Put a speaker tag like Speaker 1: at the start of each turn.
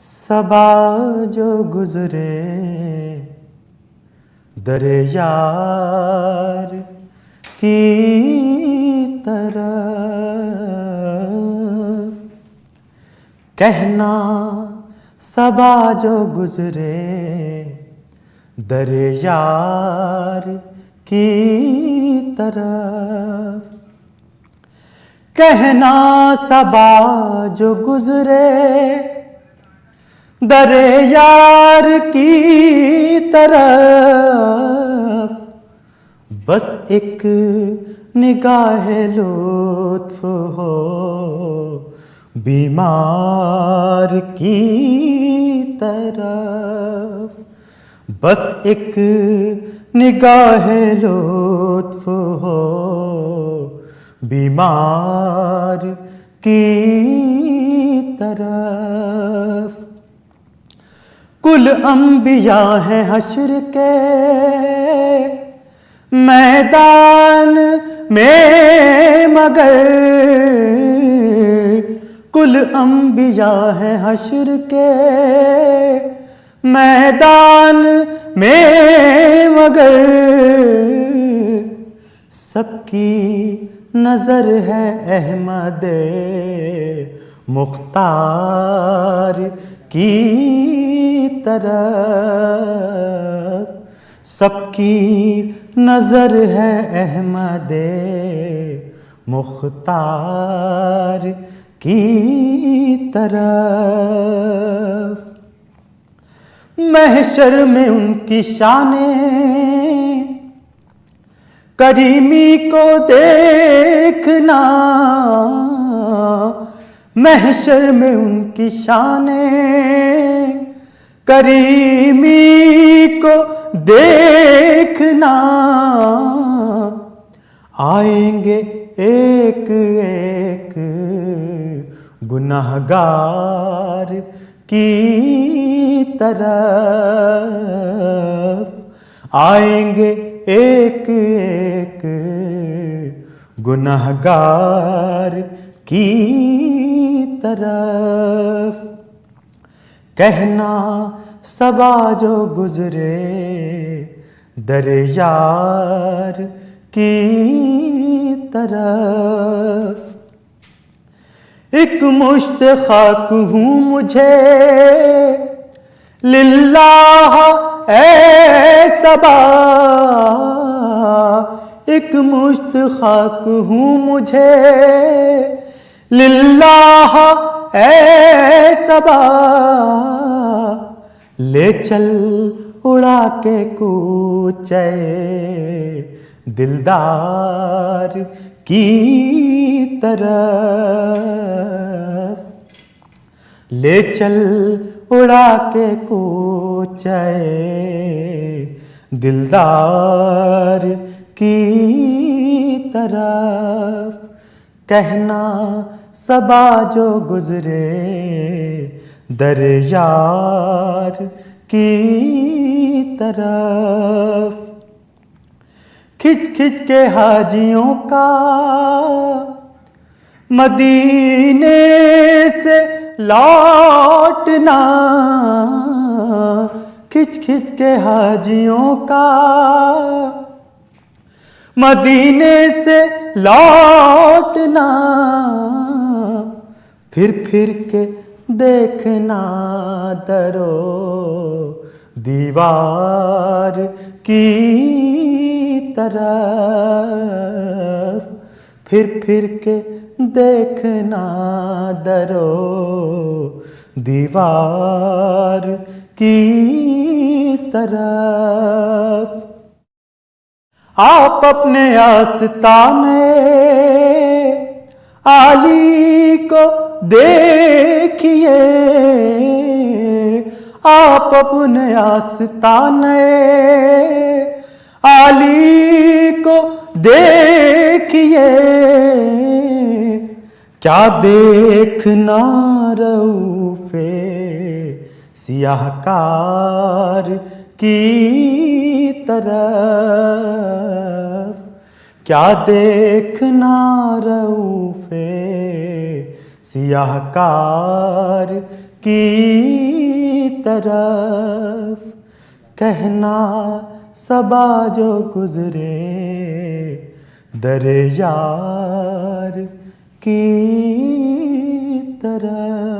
Speaker 1: सबा जो गुजरे दरे यार की तरफ, कहना सबा जो गुजरे दरे यार की तरफ, कहना सबा जो गुजरे दरे यार की तरफ, बस एक निगाह लुत्फ हो बीमार की तरफ, बस एक निगाह लुत्फ हो बीमार की तरफ। कुल अंबिया है हश्र के मैदान में, मगर कुल अंबिया है हश्र के मैदान में, मगर सबकी नजर है अहमद मुख्तार की तरफ, सबकी नजर है अहमद मुख्तार की तरफ। महशर में उनकी शाने करीमी को देखना, महशर में उनकी शाने करीमी को देखना, आएंगे एक एक गुनाहगार की तरफ, आएंगे एक एक गुनाहगार की तरफ, कहना सबा जो गुजरे दरे यार की तरफ। एक मुश्त खाक हूँ मुझे लिल्लाह ए सबा, एक मुश्त खाक हूँ मुझे लिल्लाह ए सबा, ले चल उड़ा के कूचे दिलदार की तरफ, ले चल उड़ा के कूचे दिलदार की तरफ, कहना सबा जो गुजरे दरे यार की तरफ। खिंच खिंच के हाजियों का मदीने से लौटना, खिंच खिंच के हाजियों का मदीने से लौटना, फिर फिर के देखना दरो दीवार की तरफ, फिर फिर के देखना दरो दीवार की तरफ। आप अपने आस्ताने आली को देखिए, आप अपने आस्ताने आली को देखिए, क्या देखना रऊफ़े सियाहकार की तरफ, क्या देखना रऊफ़े सियाहकार की तरफ, कहना सबा जो गुजरे दर यार की तरफ।